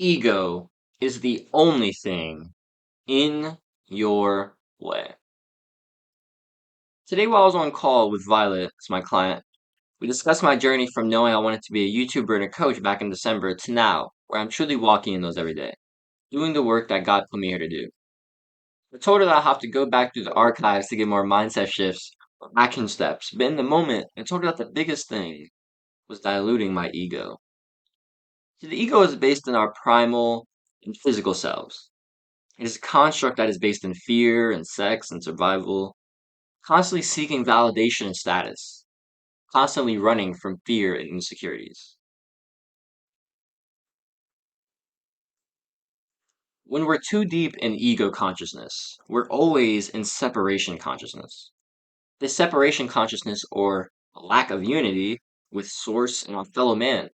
Ego is the only thing in your way. Today, while I was on call with Violet, as my client, we discussed my journey from knowing I wanted to be a YouTuber and a coach back in December to now, where I'm truly walking in those every day, doing the work that God put me here to do. I told her that I have to go back through the archives to get more mindset shifts or action steps, but in the moment, I told her that the biggest thing was diluting my ego. See, the ego is based in our primal and physical selves. It is a construct that is based in fear and sex and survival, constantly seeking validation and status, constantly running from fear and insecurities. When we're too deep in ego consciousness, we're always in separation consciousness. This separation consciousness, or a lack of unity with Source and our fellow man,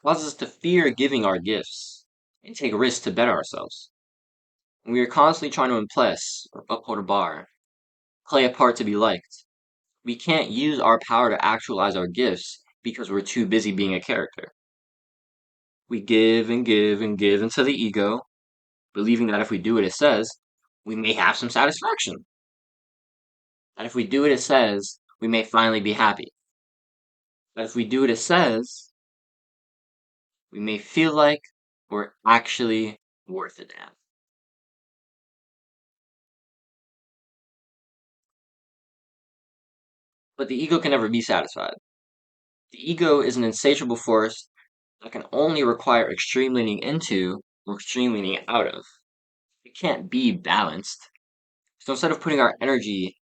causes us to fear giving our gifts and take risks to better ourselves. And we are constantly trying to impress or uphold a bar, play a part to be liked. We can't use our power to actualize our gifts because we're too busy being a character. We give and give and give into the ego, believing that if we do what it says, we may have some satisfaction. That if we do what it says, we may finally be happy. That if we do what it says, we may feel like we're actually worth it now. But the ego can never be satisfied. The ego is an insatiable force that can only require extreme leaning into or extreme leaning out of. It can't be balanced. So instead of putting our energy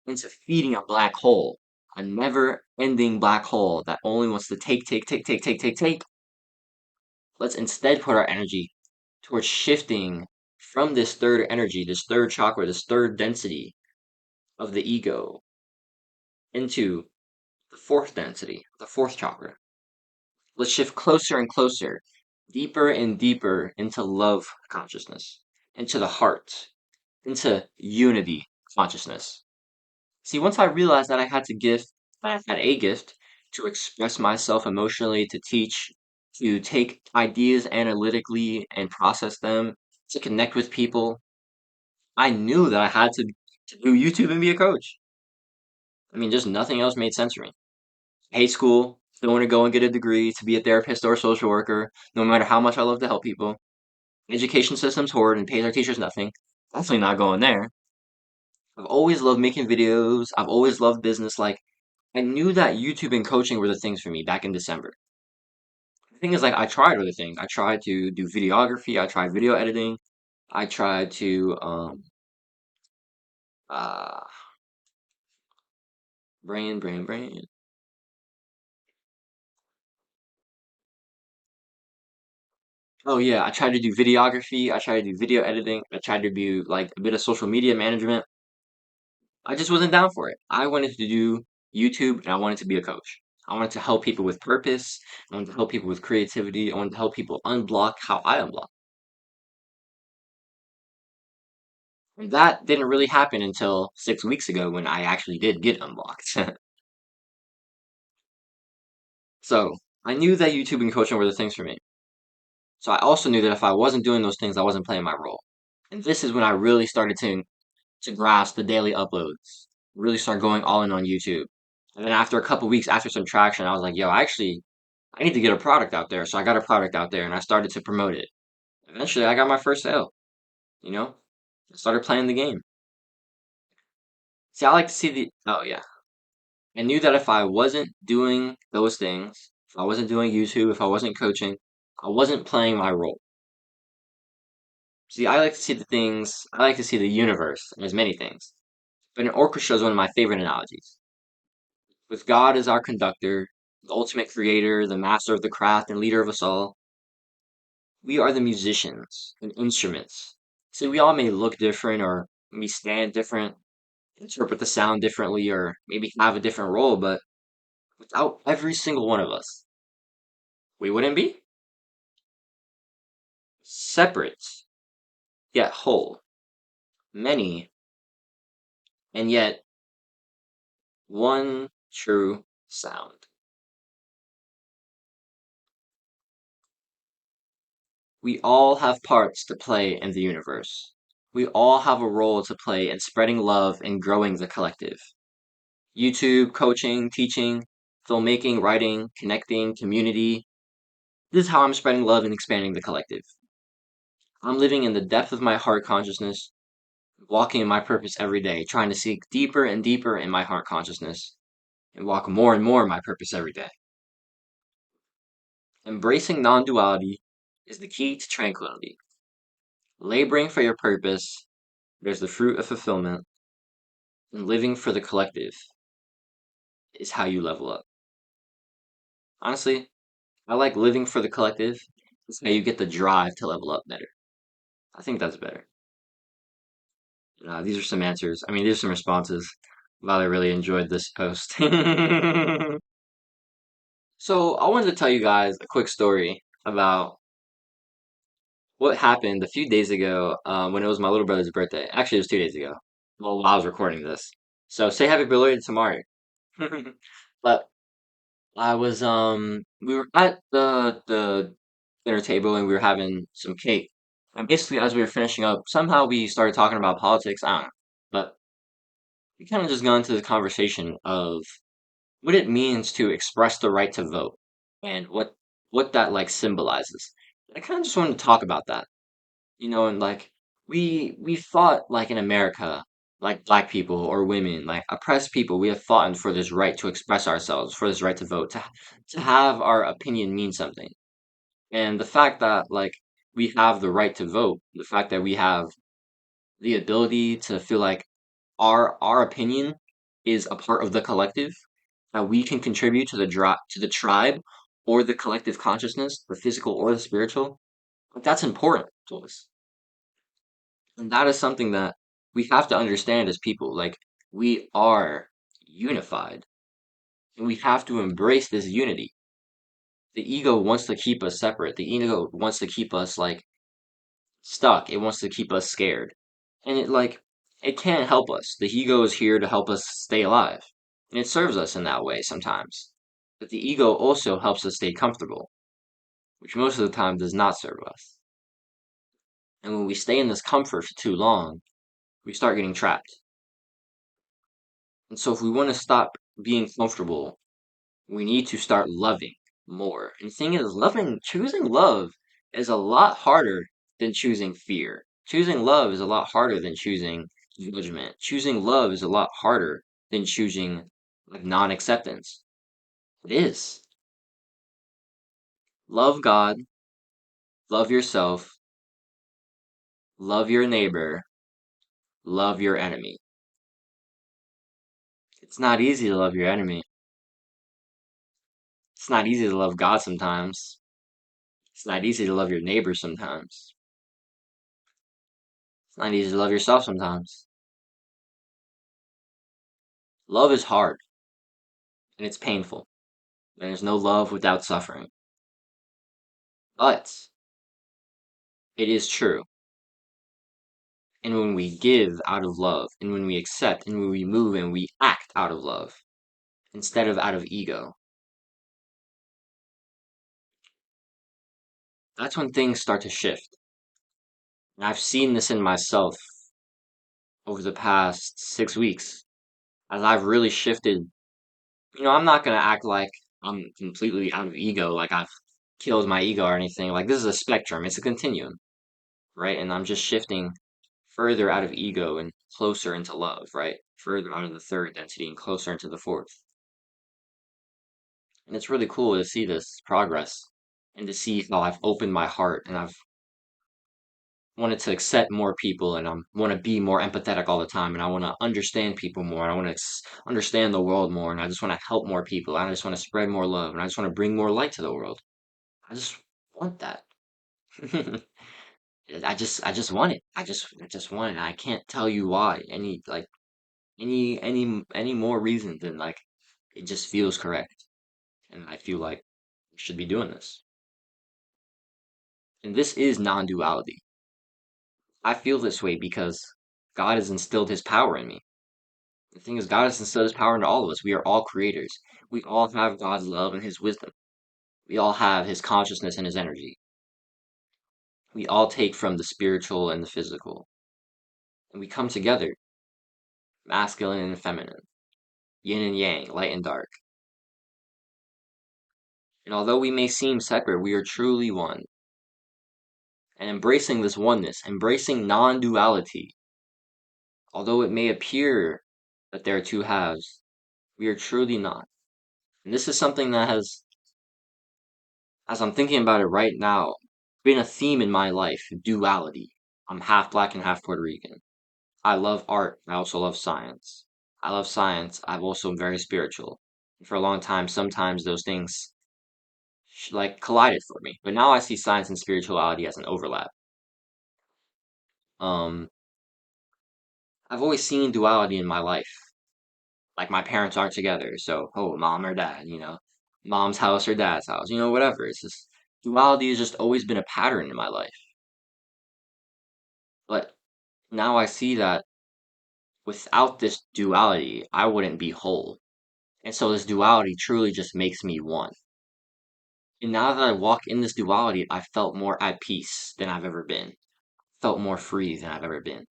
into feeding a black hole, a never ending black hole that only wants to take, take, take, take, take, take, take, let's instead put our energy towards shifting from this third energy, this third chakra, this third density of the ego into the fourth density, the fourth chakra. Let's shift closer and closer, deeper and deeper into love consciousness, into the heart, into unity consciousness. See, once I realized that I had a gift to express myself emotionally, to teach, to take ideas analytically and process them, to connect with people, I knew that I had to do YouTube and be a coach. I mean, just nothing else made sense for me. I hate school, don't want to go and get a degree to be a therapist or a social worker, no matter how much I love to help people. Education system's horrid and pays our teachers nothing. Definitely not going there. I've always loved making videos. I've always loved business. Like, I knew that YouTube and coaching were the things for me back in December. The thing is, like, I tried other things. I tried to do videography. I tried video editing. I tried to uh brain. Oh yeah, I tried to do videography. I tried to do video editing. I tried to do like a bit of social media management. I just wasn't down for it. I wanted to do YouTube and I wanted to be a coach. I wanted to help people with purpose. I wanted to help people with creativity. I wanted to help people unblock how I unblock. And that didn't really happen until 6 weeks ago when I actually did get unblocked. So I knew that YouTube and coaching were the things for me. So I also knew that if I wasn't doing those things, I wasn't playing my role. And this is when I really started to grasp the daily uploads, really start going all in on YouTube. And then after a couple weeks, after some traction, I was like, yo, I need to get a product out there. So I got a product out there and I started to promote it. Eventually, I got my first sale, you know? I started playing the game. See, I like to see oh yeah. I knew that if I wasn't doing those things, if I wasn't doing YouTube, if I wasn't coaching, I wasn't playing my role. See, I like to see the universe as many things. But an orchestra is one of my favorite analogies. With God as our conductor, the ultimate creator, the master of the craft, and leader of us all, we are the musicians and instruments. So we all may look different or maybe stand different, interpret the sound differently, or maybe have a different role, but without every single one of us, we wouldn't be separate, yet whole, many, and yet one true sound. We all have parts to play in the universe. We all have a role to play in spreading love and growing the collective. YouTube, coaching, teaching, filmmaking, writing, connecting, community. This is how I'm spreading love and expanding the collective. I'm living in the depth of my heart consciousness, walking in my purpose every day, trying to seek deeper and deeper in my heart consciousness, and walk more and more in my purpose every day. Embracing non duality is the key to tranquility. Laboring for your purpose, there's the fruit of fulfillment, and living for the collective is how you level up. Honestly, I like living for the collective. It's how you get the drive to level up better. I think that's better. These are some answers. I mean, these are some responses. Glad I really enjoyed this post. So, I wanted to tell you guys a quick story about what happened a few days ago when it was my little brother's birthday. Actually, it was 2 days ago. Well, while I was recording this. So, say happy belated to Mario. But we were at the dinner table and we were having some cake. And basically, as we were finishing up, somehow we started talking about politics. I don't know. But we kind of just got into the conversation of what it means to express the right to vote and what that like symbolizes. I kind of just wanted to talk about that, and like we fought like in America, like black people or women, like oppressed people, we have fought for this right to express ourselves, for this right to vote, to have our opinion mean something. And the fact that like we have the right to vote, the fact that we have the ability to feel like our opinion is a part of the collective, that we can contribute to the tribe or the collective consciousness, the physical or the spiritual, like, that's important to us. And that is something that we have to understand as people. Like, we are unified, and we have to embrace this unity. The ego wants to keep us separate. The ego wants to keep us like stuck. It wants to keep us scared. And it can't help us. The ego is here to help us stay alive. And it serves us in that way sometimes. But the ego also helps us stay comfortable, which most of the time does not serve us. And when we stay in this comfort for too long, we start getting trapped. And so if we want to stop being comfortable, we need to start loving more. And the thing is, choosing love is a lot harder than choosing fear. Choosing love is a lot harder than choosing judgment. Choosing love is a lot harder than choosing like non-acceptance. It is. Love God, love yourself, love your neighbor, love your enemy. It's not easy to love your enemy. It's not easy to love God sometimes. It's not easy to love your neighbor sometimes. It's not easy to love yourself sometimes. Love is hard and it's painful. There's no love without suffering. But it is true. And when we give out of love, and when we accept, and when we move and we act out of love, instead of out of ego, that's when things start to shift. And I've seen this in myself over the past 6 weeks as I've really shifted. I'm not going to act like I'm completely out of ego, like I've killed my ego or anything. Like, this is a spectrum, it's a continuum, right? And I'm just shifting further out of ego and closer into love, right? Further out of the third density and closer into the fourth. And it's really cool to see this progress and to see how I've opened my heart and I've wanted to accept more people and I want to be more empathetic all the time and I want to understand people more. I want to understand the world more and I just want to help more people. I just want to spread more love and I just want to bring more light to the world. I just want that. I just want it. I just want it. I can't tell you why. Any more reason than like it just feels correct. And I feel like we should be doing this. And this is non-duality. I feel this way because God has instilled his power in me. The thing is, God has instilled his power into all of us. We are all creators. We all have God's love and his wisdom. We all have his consciousness and his energy. We all take from the spiritual and the physical, and we come together, masculine and feminine, yin and yang, light and dark. And although we may seem separate, we are truly one. And embracing this oneness, embracing non-duality, although it may appear that there are two halves, we are truly not. And this is something that has, as I'm thinking about it right now, been a theme in my life, duality. I'm half black and half Puerto Rican. I love art. I also love science. I love science. I'm also very spiritual. For a long time, sometimes those things like collided for me. But now I see science and spirituality as an overlap. Um, I've always seen duality in my life. Like my parents aren't together, so oh, mom or dad, mom's house or dad's house, whatever. It's just duality has just always been a pattern in my life. But now I see that without this duality, I wouldn't be whole. And so this duality truly just makes me one. And now that I walk in this duality, I felt more at peace than I've ever been. Felt more free than I've ever been.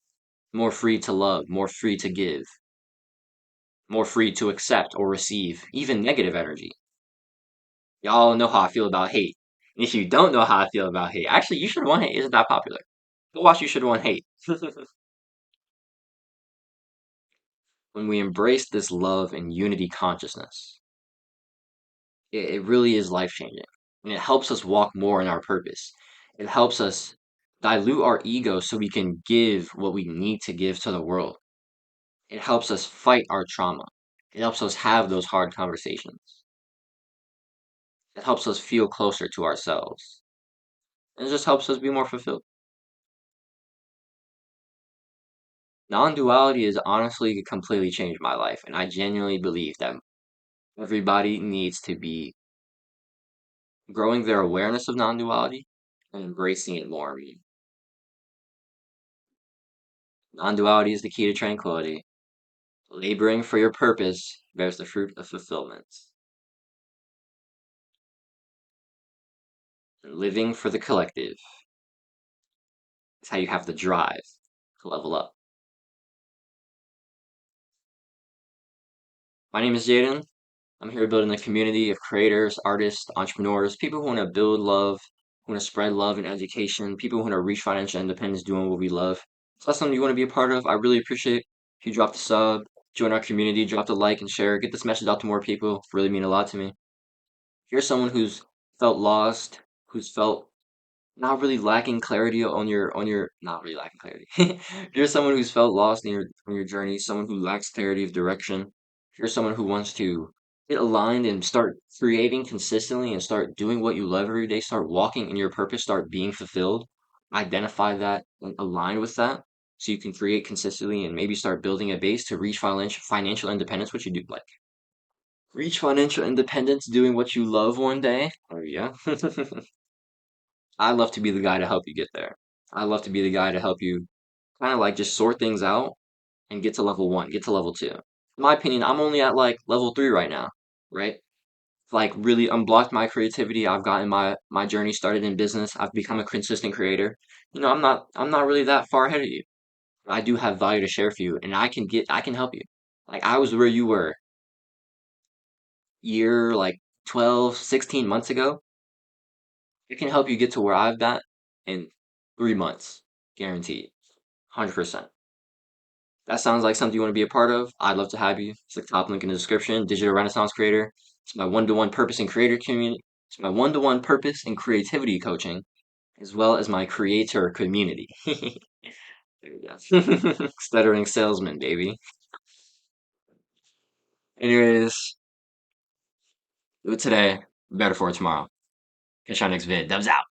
More free to love, more free to give, more free to accept or receive, even negative energy. Y'all know how I feel about hate. And if you don't know how I feel about hate, actually, You Should Want Hate isn't that popular. Go watch You Should Want Hate. When we embrace this love and unity consciousness, it really is life changing. And it helps us walk more in our purpose. It helps us dilute our ego so we can give what we need to give to the world. It helps us fight our trauma. It helps us have those hard conversations. It helps us feel closer to ourselves. And it just helps us be more fulfilled. Non-duality has honestly completely changed my life, and I genuinely believe that everybody needs to be growing their awareness of non-duality and embracing it more. Non-duality is the key to tranquility. Laboring for your purpose bears the fruit of fulfillment. And living for the collective is how you have the drive to level up. My name is Jaden. I'm here building a community of creators, artists, entrepreneurs, people who want to build love, who want to spread love and education, people who want to reach financial independence doing what we love. If that's something you want to be a part of, I really appreciate if you drop the sub, join our community, drop the like and share, get this message out to more people. Really mean a lot to me. If you're someone who's felt lost, who's felt not really lacking clarity on your not really lacking clarity. If you're someone who's felt lost in your journey, someone who lacks clarity of direction, if you're someone who wants to get aligned and start creating consistently and start doing what you love every day, start walking in your purpose, start being fulfilled, identify that and align with that so you can create consistently and maybe start building a base to reach financial independence, what you do like. Reach financial independence doing what you love one day. Oh yeah. I love to be the guy to help you get there. I love to be the guy to help you kind of like just sort things out and get to level one, get to level two. In my opinion, I'm only at like level three right now, right? Like really unblocked my creativity. I've gotten my journey started in business. I've become a consistent creator. I'm not really that far ahead of you. I do have value to share for you and I can help you. Like I was where you were year like 12, 16 months ago. It can help you get to where I've got in 3 months, guaranteed. 100%. That sounds like something you want to be a part of. I'd love to have you. It's the top link in the description. Digital Renaissance Creator. It's my one-to-one purpose and creator community. It's my one-to-one purpose and creativity coaching, as well as my creator community. There you go. Stuttering salesman, baby. Anyways, do it today. Better for it tomorrow. Catch you on next vid. Dubs out.